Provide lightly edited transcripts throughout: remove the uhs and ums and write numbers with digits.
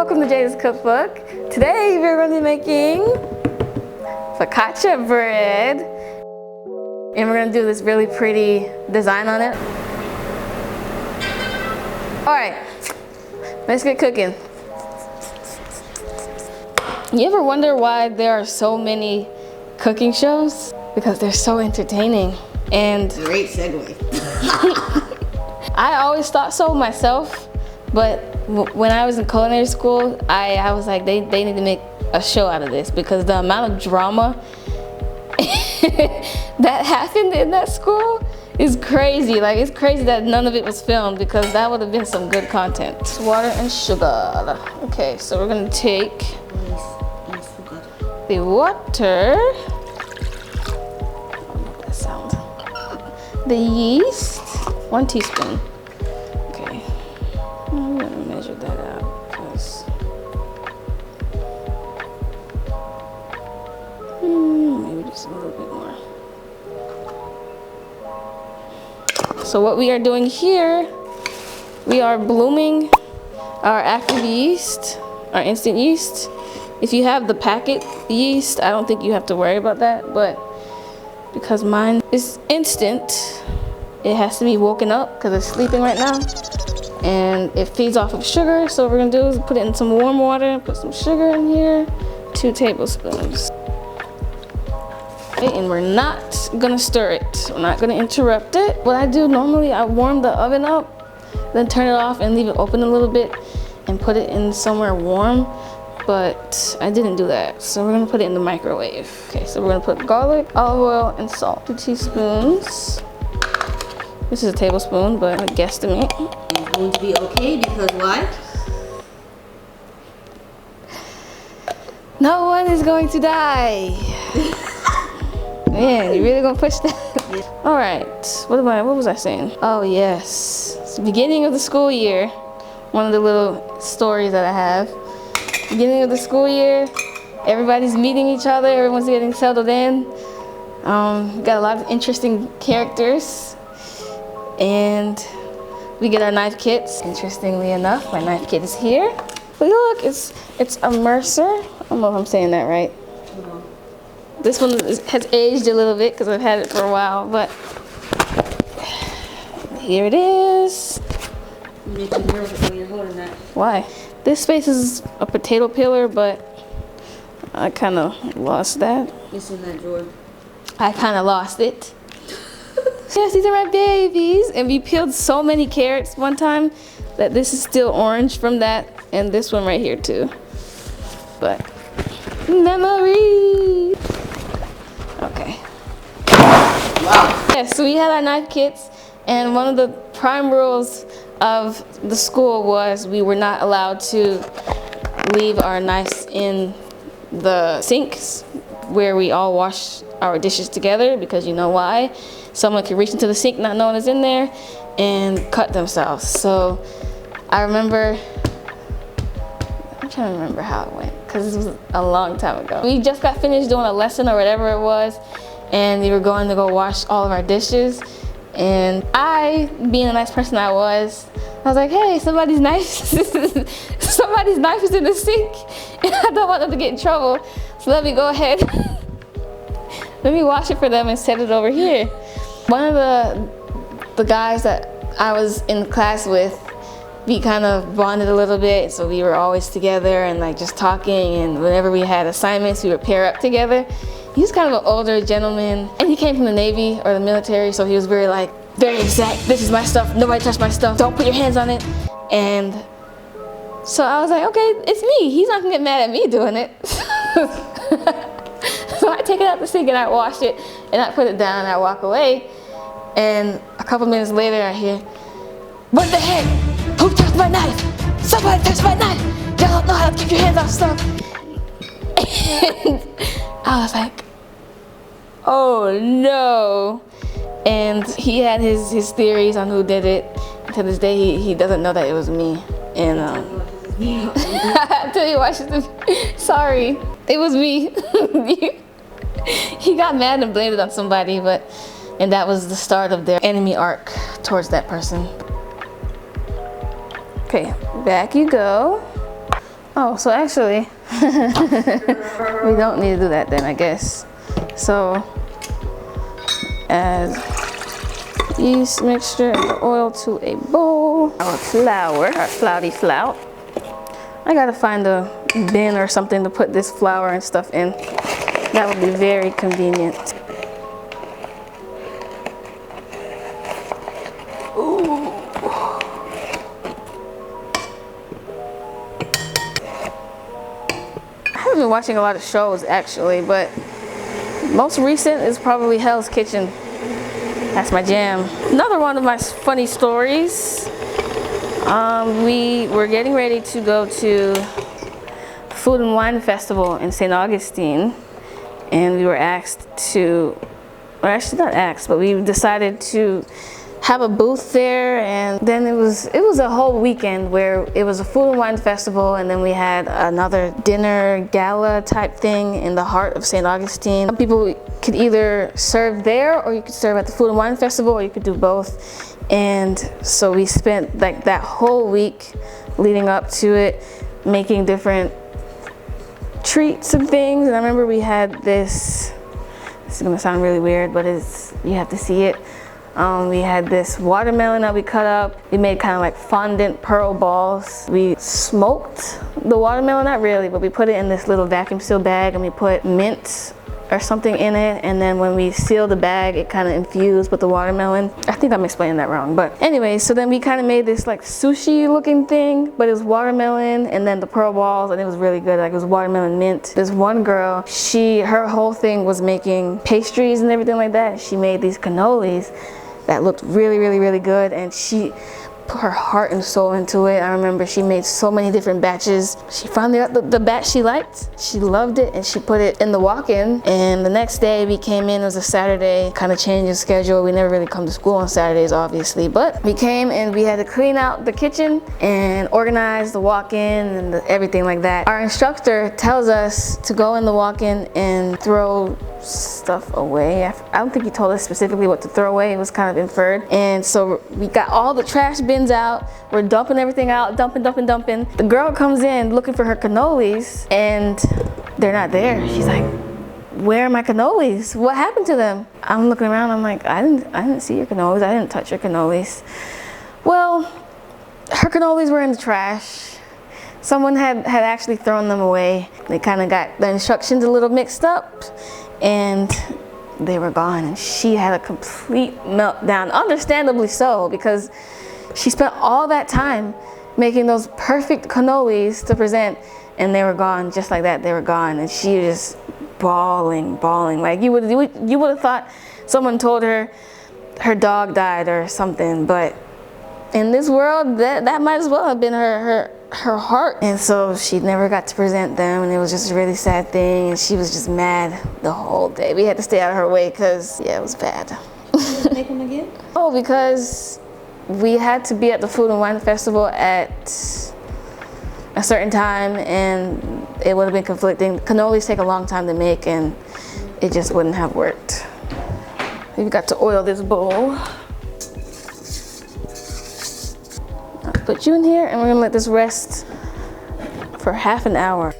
welcome to Jaida's cookbook. Today we're going to be making focaccia bread, and we're going to do this really pretty design on it. All right, let's get cooking. You ever wonder why there are so many cooking shows? Because they're so entertaining. And great segue. I always thought so myself, but when I was in culinary school, I was like, they need to make a show out of this, because the amount of drama that happened in that school is crazy. Like, it's crazy that none of it was filmed, because that would have been some good content. Water and sugar. Okay, so we're gonna take the water. That sound. The yeast. 1 teaspoon. Okay. I'm gonna measure that out, because maybe just a little bit more. So what we are doing here, we are blooming our active yeast, our instant yeast. If you have the packet yeast, I don't think you have to worry about that, but because mine is instant, it has to be woken up because it's sleeping right now, and it feeds off of sugar. So what we're gonna do is put it in some warm water, put some sugar in here, 2 tablespoons. Okay, and we're not gonna stir it. We're not gonna interrupt it. What I do normally, I warm the oven up, then turn it off and leave it open a little bit and put it in somewhere warm, but I didn't do that. So we're gonna put it in the microwave. Okay, so we're gonna put garlic, olive oil, and salt. 2 teaspoons. This is a tablespoon, but I guesstimate. It's going to be okay, because why? No one is going to die. Man, you really gonna push that? Yeah. All right, what was I saying? Oh yes, it's the beginning of the school year. One of the little stories that I have. Beginning of the school year, everybody's meeting each other, everyone's getting settled in. Got a lot of interesting characters. And we get our knife kits. Interestingly enough, my knife kit is here. But look, it's a Mercer. I don't know if I'm saying that right. No. This one has aged a little bit because I've had it for a while, but here it is. You make me nervous when you're holding that. Why? This space is a potato peeler, but I kind of lost that. It's in that drawer. I kind of lost it. Yes, these are my babies. And we peeled so many carrots one time that this is still orange from that, and this one right here too. But memories. Okay. Wow. Yeah, so we had our knife kits, and one of the prime rules of the school was we were not allowed to leave our knives in the sinks where we all wash our dishes together, because you know why? Someone could reach into the sink not knowing it's in there and cut themselves. So I remember, I'm trying to remember how it went, because this was a long time ago. We just got finished doing a lesson or whatever it was, and we were going to go wash all of our dishes. And I, being a nice person I was like, hey, somebody's knife is in the sink, and I don't want them to get in trouble. So let me go ahead, let me wash it for them and set it over here. One of the guys that I was in class with, we kind of bonded a little bit, so we were always together and like just talking, and whenever we had assignments, we would pair up together. He was kind of an older gentleman, and he came from the Navy or the military, so he was very exact. This is my stuff, nobody touch my stuff, don't put your hands on it. And so I was like, okay, it's me, he's not gonna get mad at me doing it. So I take it out the sink and I wash it, and I put it down and I walk away. And a couple minutes later I hear, what the heck? Who touched my knife? Somebody touched my knife! Y'all don't know how to keep your hands off stuff. And I was like, oh no. And he had his theories on who did it. To this day, he doesn't know that it was me. And until he watches the, sorry, it was me. He got mad and blamed it on somebody, and that was the start of their enemy arc towards that person. Okay, back you go. Oh, so actually, we don't need to do that then, I guess. So, add yeast mixture and the oil to a bowl. Our flour, our flouty flout. I gotta find a bin or something to put this flour and stuff in. That would be very convenient. Ooh. I haven't been watching a lot of shows actually, but most recent is probably Hell's Kitchen. That's my jam. Another one of my funny stories. We were getting ready to go to Food and Wine Festival in St. Augustine, and we were asked to, or actually not asked, but we decided to have a booth there. And then it was a whole weekend where it was a Food and Wine Festival, and then we had another dinner gala type thing in the heart of St. Augustine. Some people could either serve there, or you could serve at the Food and Wine Festival, or you could do both. And so we spent like that whole week leading up to it making different treats and things. And I remember we had this is gonna sound really weird, but you have to see it. We had this watermelon that we cut up. We made kind of like fondant pearl balls. We smoked the watermelon, not really, but we put it in this little vacuum sealed bag, and we put mint or something in it, and then when we sealed the bag, it kind of infused with the watermelon. I think I'm explaining that wrong, but anyway, so then we kind of made this like sushi looking thing, but it was watermelon and then the pearl balls, and it was really good. Like, it was watermelon mint. This one girl, her whole thing was making pastries and everything like that. She made these cannolis that looked really, really, really good, and she put her heart and soul into it. I remember she made so many different batches. She finally got the batch she liked. She loved it, and she put it in the walk-in. And the next day we came in, it was a Saturday, kind of changed the schedule. We never really come to school on Saturdays, obviously, but we came and we had to clean out the kitchen and organize the walk-in and everything like that. Our instructor tells us to go in the walk-in and throw stuff away. I don't think he told us specifically what to throw away. It was kind of inferred. And so we got all the trash bins out. We're dumping everything out, dumping. The girl comes in looking for her cannolis, and they're not there. She's like, "Where are my cannolis? What happened to them?" I'm looking around. I'm like, I didn't see your cannolis. I didn't touch your cannolis. Well, her cannolis were in the trash. Someone had actually thrown them away. They kind of got the instructions a little mixed up, and they were gone. And she had a complete meltdown, understandably so, because she spent all that time making those perfect cannolis to present, and they were gone just like that. They were gone, and she was just bawling. Like you would have thought someone told her her dog died or something. But in this world, that might as well have been her heart. And so she never got to present them, and it was just a really sad thing, and she was just mad the whole day. We had to stay out of her way because, yeah, it was bad. Make them again? Oh, because we had to be at the Food and Wine Festival at a certain time, and it would have been conflicting. Cannolis take a long time to make, and it just wouldn't have worked. We've got to oil this bowl. I'll put you in here, and we're gonna let this rest for half an hour.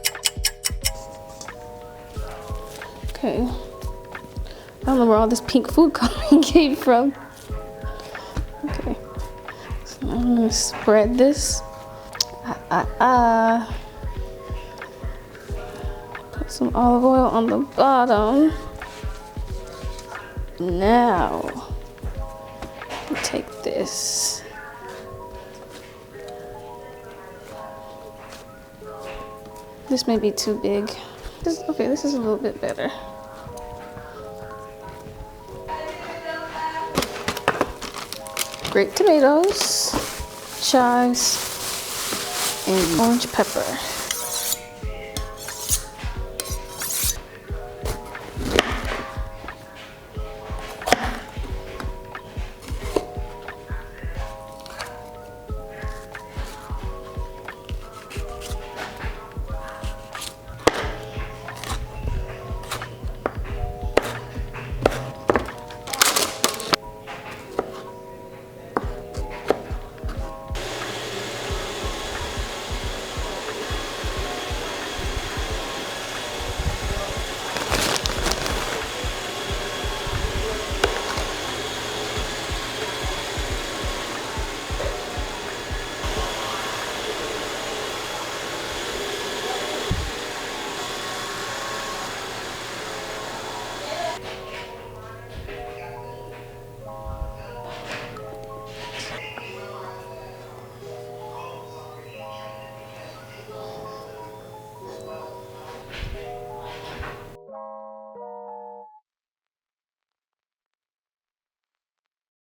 Okay. I don't know where all this pink food coloring came from. Okay. So I'm gonna spread this. Put some olive oil on the bottom. Now, take this. This may be too big. Okay, this is a little bit better. Grape tomatoes, chives, and orange pepper.